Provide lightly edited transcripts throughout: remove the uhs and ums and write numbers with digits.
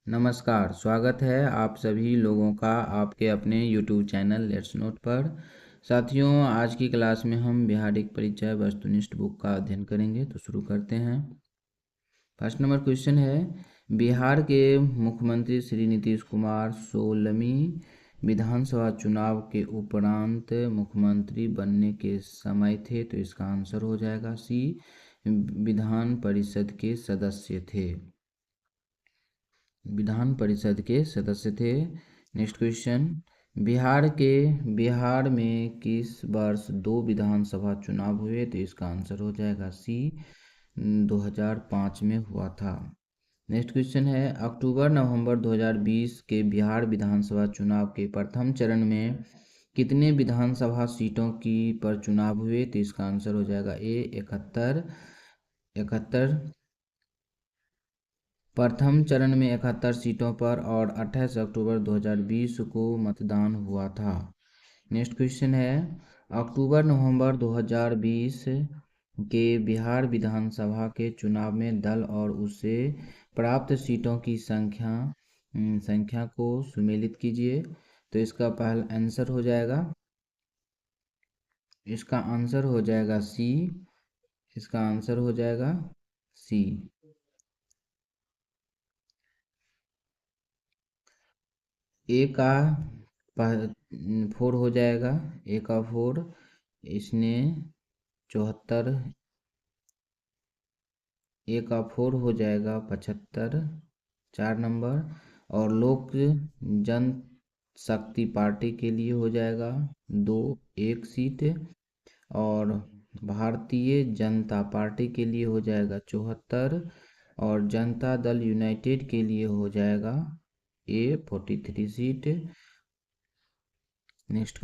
नमस्कार, स्वागत है आप सभी लोगों का आपके अपने YouTube चैनल लेट्स नोट पर। साथियों, आज की क्लास में हम बिहारिक परिचय वस्तुनिष्ठ बुक का अध्ययन करेंगे। तो शुरू करते हैं। फर्स्ट नंबर क्वेश्चन है, बिहार के मुख्यमंत्री श्री नीतीश कुमार 16वीं विधानसभा चुनाव के उपरांत मुख्यमंत्री बनने के समय थे। तो इसका आंसर हो जाएगा सी, विधान परिषद के सदस्य थे। विधान परिषद के सदस्य थे। नेक्स्ट क्वेश्चन, बिहार में किस वर्ष 2 विधानसभा चुनाव हुए? तो इसका आंसर हो जाएगा सी, 2005 में हुआ था। नेक्स्ट क्वेश्चन है, अक्टूबर नवंबर 2020 के बिहार विधानसभा चुनाव के प्रथम चरण में कितने विधानसभा सीटों की पर चुनाव हुए? तो इसका आंसर हो जाएगा ए, 71। प्रथम चरण में 71 सीटों पर और 28 अक्टूबर 2020 को मतदान हुआ था। नेक्स्ट क्वेश्चन है, अक्टूबर नवंबर 2020 के बिहार विधानसभा के चुनाव में दल और उससे प्राप्त सीटों की संख्या को सुमेलित कीजिए। तो इसका पहला आंसर हो जाएगा, इसका आंसर हो जाएगा सी, इसका आंसर हो जाएगा सी। ए का 4 हो जाएगा, ए का 4, इसने 74, ए का 4 हो जाएगा 75, 4 नंबर। और लोक जनशक्ति पार्टी के लिए हो जाएगा 2, 1 सीट। और भारतीय जनता पार्टी के लिए हो जाएगा 74 और जनता दल यूनाइटेड के लिए हो जाएगा ए, 43 सीट। नेक्स्ट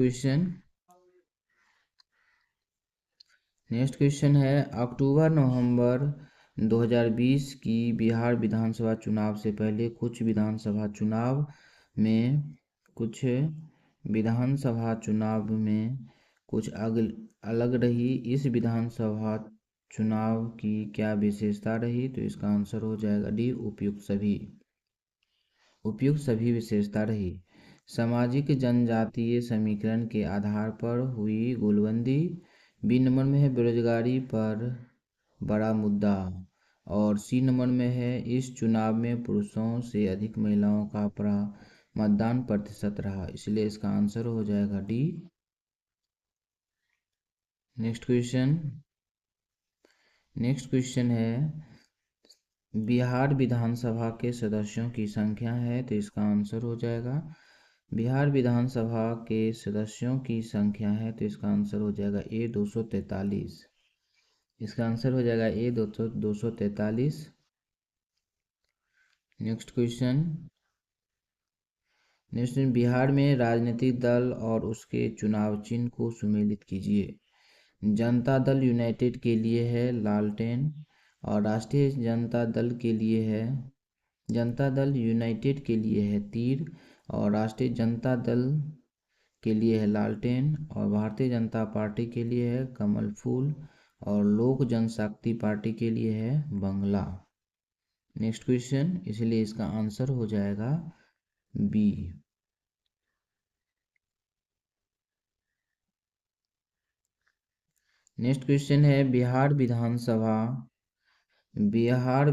क्वेश्चन है, अक्टूबर नवंबर 2020 की बिहार विधानसभा चुनाव से पहले कुछ विधानसभा चुनाव में कुछ अलग रही। इस विधानसभा चुनाव की क्या विशेषता रही? तो इसका आंसर हो जाएगा डी, उपयुक्त सभी विशेषता रही। सामाजिक जनजातीय समीकरण के आधार पर हुई गोलबंदी। बी नंबर में है बेरोजगारी पर बड़ा मुद्दा। और सी नंबर में है इस चुनाव में पुरुषों से अधिक महिलाओं का मतदान प्रतिशत रहा, इसलिए इसका आंसर हो जाएगा डी। नेक्स्ट क्वेश्चन है, बिहार विधानसभा के सदस्यों की संख्या है। तो इसका आंसर हो जाएगा, बिहार विधानसभा के सदस्यों की संख्या है। तो इसका आंसर हो जाएगा ए, 243। इसका आंसर हो जाएगा ए, 243। नेक्स्ट क्वेश्चन, बिहार में राजनीतिक दल और उसके चुनाव चिन्ह को सुमेलित कीजिए। जनता दल यूनाइटेड के लिए है लालटेन और राष्ट्रीय जनता दल के लिए है, जनता दल यूनाइटेड के लिए है तीर और राष्ट्रीय जनता दल के लिए है लालटेन और भारतीय जनता पार्टी के लिए है कमल फूल और लोक जनशक्ति पार्टी के लिए है बंगला। नेक्स्ट क्वेश्चन, इसलिए इसका आंसर हो जाएगा बी। नेक्स्ट क्वेश्चन है, बिहार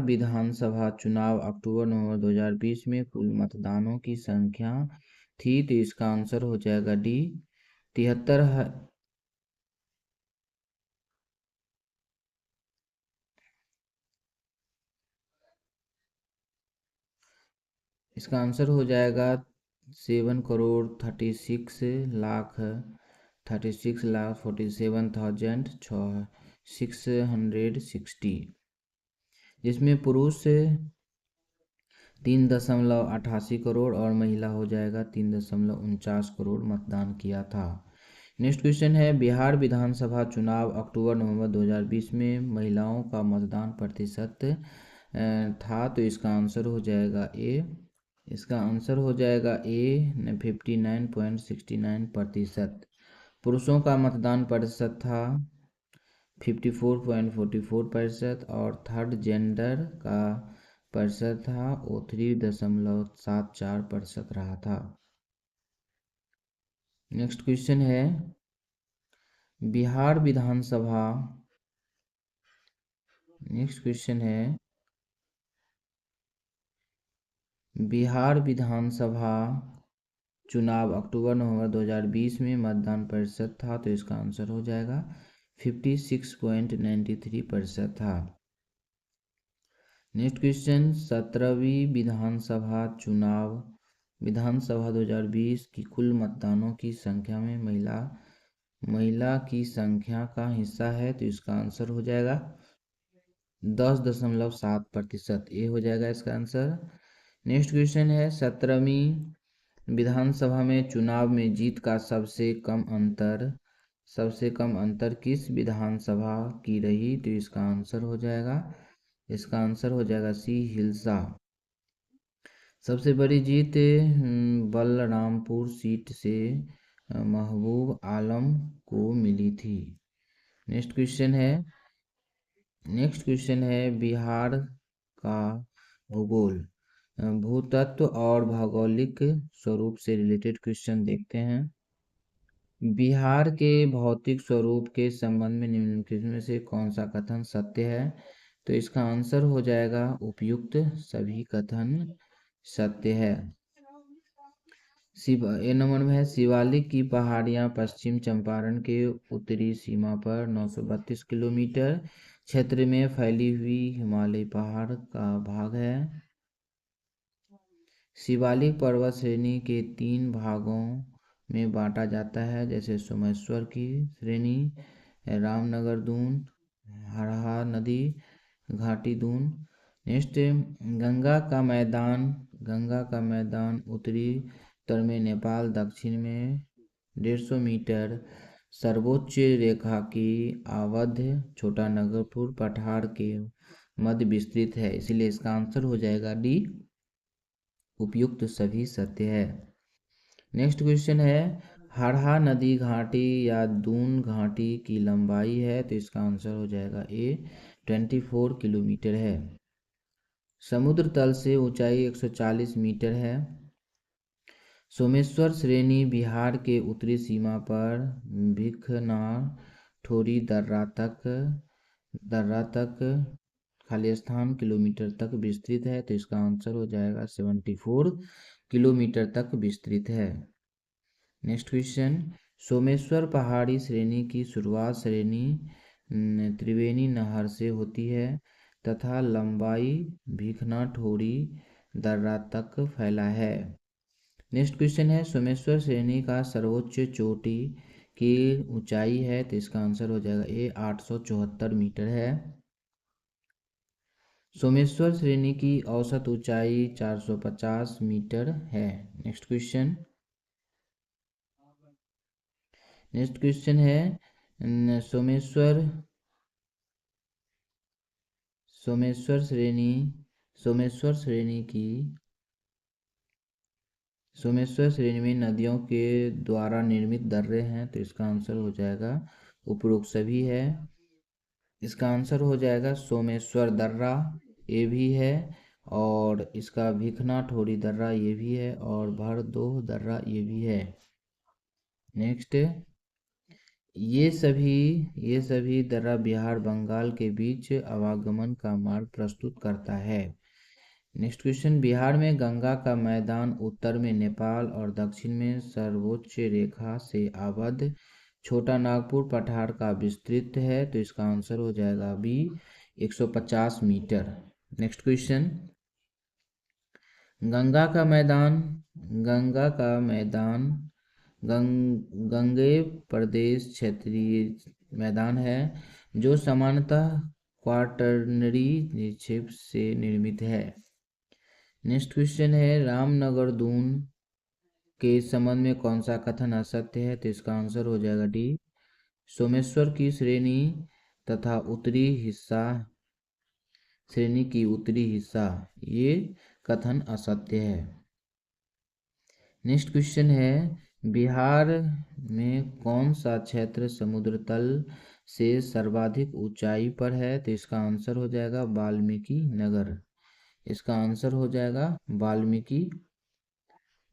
विधानसभा चुनाव अक्टूबर नवंबर 2020 में कुल मतदानों की संख्या थी। तो इसका आंसर हो जाएगा डी, 73। इसका आंसर हो जाएगा 7,36,47,660, जिसमें पुरुष 3.88 करोड़ और महिला हो जाएगा 3.49 करोड़ मतदान किया था। नेक्स्ट क्वेश्चन है, बिहार विधानसभा चुनाव अक्टूबर नवंबर 2020 में महिलाओं का मतदान प्रतिशत था। तो इसका आंसर हो जाएगा ए, इसका आंसर हो जाएगा ए, 59.69%। पुरुषों का मतदान प्रतिशत था 54.44% और थर्ड जेंडर का प्रतिशत था वो 3.74% रहा था। नेक्स्ट क्वेश्चन है बिहार विधानसभा। नेक्स्ट क्वेश्चन है बिहार विधानसभा चुनाव अक्टूबर नवंबर 2020 में मतदान प्रतिशत था, तो इसका आंसर हो जाएगा 56.93% था। नेक्स्ट क्वेश्चन 17वीं विधानसभा 2020 की कुल मतदानों की संख्या में महिला की संख्या का हिस्सा है, तो इसका आंसर हो जाएगा 10.7%। ये हो जाएगा इसका आंसर। नेक्स्ट क्वेश्चन है 17वीं विधानसभा में चुनाव में जीत का सबसे कम अंतर किस विधानसभा की रही, तो इसका आंसर हो जाएगा सी हिल्सा। सबसे बड़ी जीत बलरामपुर सीट से महबूब आलम को मिली थी। नेक्स्ट क्वेश्चन है बिहार का भूगोल भूतत्व और भौगोलिक स्वरूप से रिलेटेड क्वेश्चन देखते हैं। बिहार के भौतिक स्वरूप के संबंध में निम्नलिखित में से कौन सा कथन सत्य है, तो इसका आंसर हो जाएगा उपयुक्त सभी कथन सत्य है। ए नंबर में है शिवालिक की पहाड़ियाँ पश्चिम चंपारण के उत्तरी सीमा पर 932 किलोमीटर क्षेत्र में फैली हुई हिमालय पहाड़ का भाग है। शिवालिक पर्वत श्रेणी के 3 भागों में बांटा जाता है, जैसे सोमेश्वर की श्रेणी, रामनगर दून, हरहा नदी घाटी दून। नेक्स्ट गंगा का मैदान उत्तरी उत्तर में नेपाल, दक्षिण में 150 मीटर सर्वोच्च रेखा की अवधि छोटा नागपुर पठार के मध्य विस्तृत है, इसलिए इसका आंसर हो जाएगा डी उपयुक्त सभी सत्य है। नेक्स्ट क्वेश्चन है हरहा नदी घाटी या दून घाटी की लंबाई है, तो इसका आंसर हो जाएगा ए 24 किलोमीटर है। समुद्र तल से ऊंचाई 140 मीटर है। सोमेश्वर श्रेणी बिहार के उत्तरी सीमा पर भिखनाठोरी दर्रा तक खाली स्थान किलोमीटर तक विस्तृत है, तो इसका आंसर हो जाएगा 74 किलोमीटर तक विस्तृत है। नेक्स्ट क्वेश्चन सोमेश्वर पहाड़ी श्रेणी की शुरुआत श्रेणी त्रिवेणी नहर से होती है तथा लंबाई भिखनाठोरी दर्रा तक फैला है। नेक्स्ट क्वेश्चन है सोमेश्वर श्रेणी का सर्वोच्च चोटी की ऊंचाई है, तो इसका आंसर हो जाएगा ए 874 मीटर है। सोमेश्वर श्रेणी की औसत ऊंचाई 450 मीटर है। नेक्स्ट क्वेश्चन है सोमेश्वर श्रेणी में नदियों के द्वारा निर्मित दर्रे हैं, तो इसका आंसर हो जाएगा उपरोक्त सभी है। इसका आंसर हो जाएगा सोमेश्वर दर्रा ये भी है, और इसका भिखनाठोरी दर्रा ये भी है, और भरदोह दर्रा ये भी है। नेक्स्ट ये सभी दर्रा बिहार बंगाल के बीच आवागमन का मार्ग प्रस्तुत करता है। नेक्स्ट क्वेश्चन बिहार में गंगा का मैदान उत्तर में नेपाल और दक्षिण में सर्वोच्च रेखा से आबद्ध छोटा नागपुर पठार का विस्तृत है, तो इसका आंसर हो जाएगा B 150 metre. Next question Ganga का मैदान गंगेय प्रदेश क्षेत्रीय मैदान है जो सामान्यतः क्वाटरनरी निक्षेप से निर्मित है। नेक्स्ट क्वेश्चन है रामनगर दून के संबंध में कौन सा कथन असत्य है, तो इसका आंसर हो जाएगा डी सोमेश्वर की श्रेणी तथा उत्तरी हिस्सा ये कथन असत्य है। नेक्स्ट क्वेश्चन है बिहार में कौन सा क्षेत्र समुद्र तल से सर्वाधिक ऊंचाई पर है, तो इसका आंसर हो जाएगा वाल्मीकि नगर। इसका आंसर हो जाएगा वाल्मीकि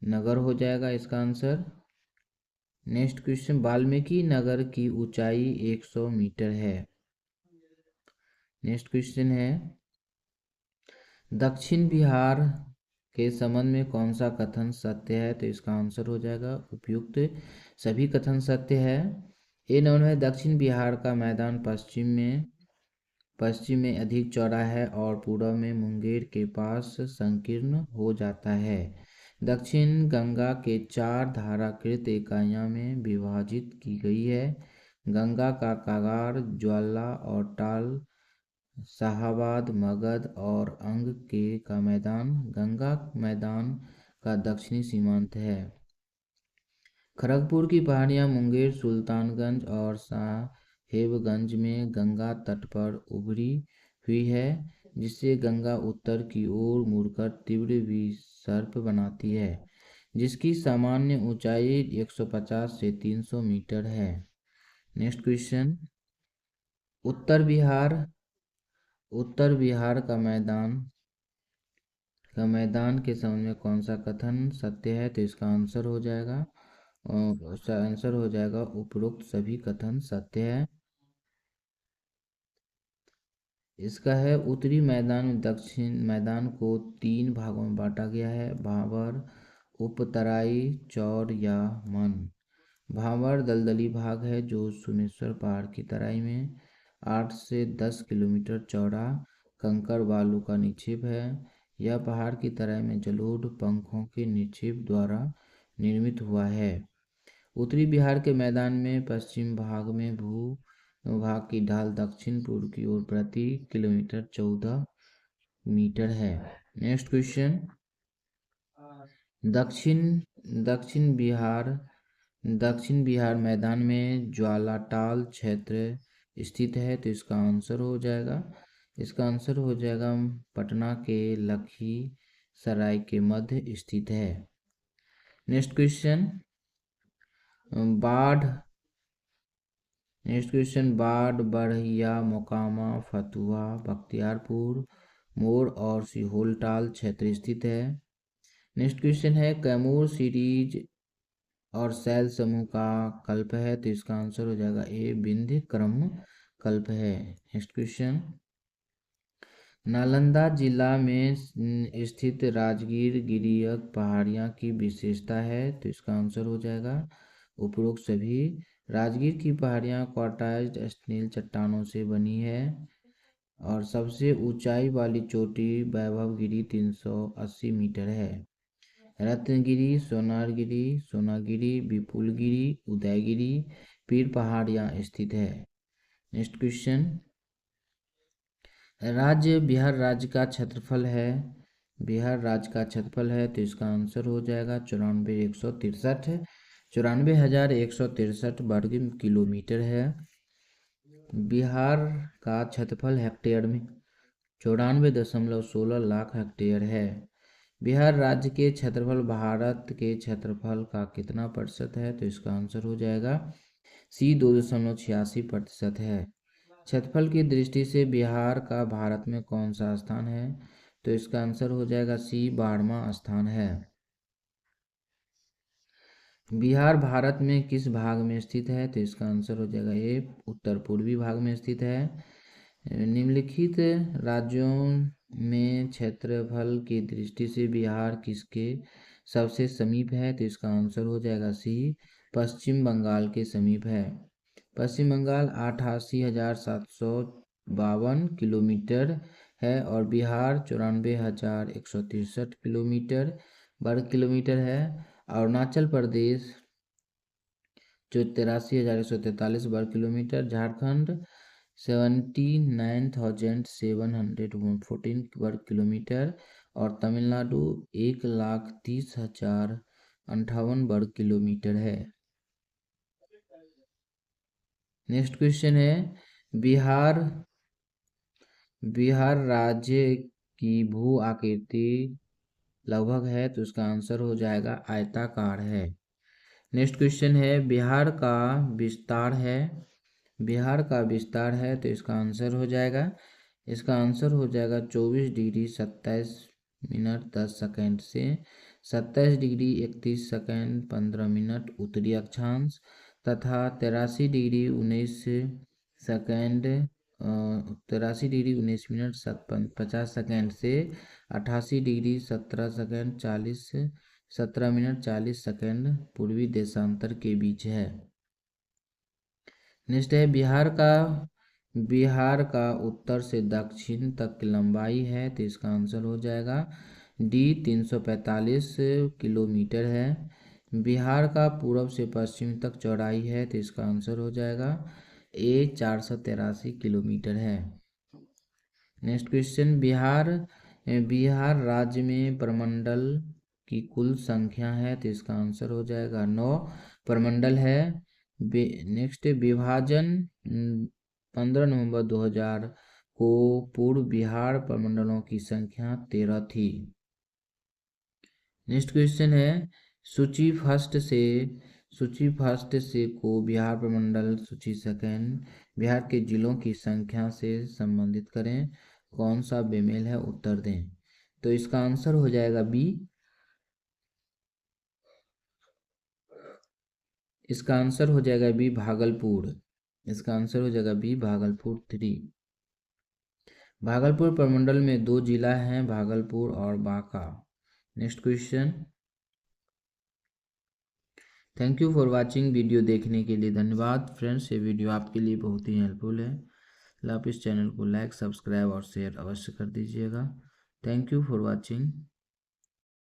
नगर हो जाएगा इसका answer. Next question, Valmiki Nagar की ऊंचाई 100 मीटर है। नेक्स्ट क्वेश्चन है, दक्षिण बिहार के संबंध में कौन सा कथन सत्य है? तो इसका आंसर हो जाएगा उपयुक्त सभी कथन सत्य है। ए नंबर है, दक्षिण बिहार का मैदान पश्चिम में अधिक चौड़ा है और पूर्व में मुंगेर के पास संकीर्ण हो जाता है। दक्षिण गंगा के 4 धाराकृत इकाइयों में विभाजित की गई है। गंगा का कागार, ज्वाला और टाल, शाहाबाद, मगध और अंग के का मैदान गंगा मैदान का दक्षिणी सीमांत है। खड़गपुर की पहाड़ियाँ मुंगेर, सुल्तानगंज और साहेबगंज में गंगा तट पर उभरी हुई है, जिससे गंगा उत्तर की ओर मुड़कर तीव्र विसर्प बनाती है, जिसकी सामान्य ऊंचाई 150 से 300 मीटर है। नेक्स्ट क्वेश्चन, उत्तर बिहार का मैदान के संबंध में कौन सा कथन सत्य है? तो इसका आंसर हो जाएगा उपरोक्त सभी कथन सत्य है। इसका है, उत्तरी मैदान में दक्षिण मैदान को 3 भागों में बांटा गया है, भाबर, उपतराई, चौर या मन। भाबर दलदली भाग है जो सुमेश्वर पहाड़ की तराई में 8 से 10 किलोमीटर चौड़ा कंकड़ बालू का निक्षेप है। यह पहाड़ की तराई में जलोढ़ पंखों के निक्षेप द्वारा निर्मित हुआ है। उत्तरी बिहार के मैदान में पश्चिम भाग में भूभाग की ढाल दक्षिण पूर्व की ओर प्रति किलोमीटर 14 मीटर है। नेक्स्ट क्वेश्चन, दक्षिण बिहार मैदान में ज्वालाटाल क्षेत्र स्थित है। तो इसका आंसर हो जाएगा पटना के लखीसराय के मध्य स्थित है। नेक्स्ट क्वेश्चन, बाढ़, बढ़िया, मोकामा, फतुहा, बख्तियारपुर, मोर और सिहोलटाल क्षेत्र स्थित है। नेक्स्ट क्वेश्चन है, कैमूर सीरीज और शैल समूह का कल्प है। तो इसका आंसर हो जाएगा ए, विंध्य क्रम कल्प है। नेक्स्ट क्वेश्चन, नालंदा जिला में स्थित राजगीर गिरियक पहाड़ियाँ की विशेषता है। तो इसका आंसर हो जाएगा उपरोक्त सभी। राजगीर की पहाड़ियाँ क्वार्टाइज्ड स्टील चट्टानों से बनी है और सबसे ऊंचाई वाली चोटी वैभवगिरी 380 मीटर है। रत्नगिरी, सोनागिरी, विपुलगिरी, उदयगिरी पीर पहाड़ियाँ स्थित है। नेक्स्ट क्वेश्चन, बिहार राज्य का क्षेत्रफल है। तो इसका आंसर हो जाएगा 94,163 वर्ग किलोमीटर है। बिहार का क्षेत्रफल हेक्टेयर में 94.16 लाख हेक्टेयर है। बिहार राज्य के क्षेत्रफल भारत के क्षेत्रफल का कितना प्रतिशत है? तो इसका आंसर हो जाएगा सी, 2.86% है। क्षेत्रफल की दृष्टि से बिहार का भारत में कौन सा स्थान है? तो इसका आंसर हो जाएगा सी, 12वां स्थान है। बिहार भारत में किस भाग में स्थित है? तो इसका आंसर हो जाएगा ए, उत्तर पूर्वी भाग में स्थित है। निम्नलिखित राज्यों में क्षेत्रफल की दृष्टि से बिहार किसके सबसे समीप है? तो इसका आंसर हो जाएगा सी, पश्चिम बंगाल के समीप है। पश्चिम बंगाल 88,752 किलोमीटर है और बिहार 94,163 वर्ग किलोमीटर है। अरुणाचल प्रदेश जो 83,143 वर्ग किलोमीटर, झारखंड 79,714 वर्ग किलोमीटर और तमिलनाडु 1,30,058 वर्ग किलोमीटर है। नेक्स्ट क्वेश्चन है, बिहार राज्य की भू आकृति लगभग है। तो उसका आंसर हो जाएगा आयताकार है। नेक्स्ट क्वेश्चन है, बिहार का विस्तार है। तो इसका आंसर हो जाएगा इसका आंसर हो जाएगा 24 डिग्री 27 मिनट 10 सेकेंड से 27 डिग्री 31 सेकेंड 15 मिनट उत्तरी अक्षांश तथा 83 degree 19 second 83 degree 19 minute 50 second से 88 डिग्री 17 सेकेंड 17 मिनट 40 सेकेंड पूर्वी देशांतर के बीच है। नेक्स्ट है बिहार का उत्तर से दक्षिण तक की लंबाई है, तो इसका आंसर हो जाएगा डी 345 किलोमीटर है। बिहार का पूर्व से पश्चिम तक चौड़ाई है, तो इसका आंसर हो जाएगा ए 483 किलोमीटर है। नेक्स्ट क्वेश्चन बिहार राज्य में प्रमंडल की कुल संख्या है, तो इसका आंसर हो जाएगा 9 प्रमंडल है। नेक्स्ट विभाजन 15 नवंबर 2000 को पूर्व बिहार प्रमंडलों की संख्या 13 थी। नेक्स्ट क्वेश्चन है सूची फर्स्ट से को बिहार प्रमंडल सूची सेकंड बिहार के जिलों की संख्या से संबंधित करें, कौन सा बेमेल है, उत्तर दें। तो इसका आंसर हो जाएगा बी। इसका आंसर हो जाएगा बी भागलपुर। इसका आंसर हो जाएगा बी भागलपुर 3। भागलपुर प्रमंडल में 2 जिला हैं, भागलपुर और Banka. Next question. Thank you for watching. Video देखने के लिए धन्यवाद फ्रेंड्स। ये वीडियो आपके लिए बहुत ही हेल्पफुल है। आप इस चैनल को लाइक सब्सक्राइब और शेयर अवश्य कर दीजिएगा। Thank you for watching.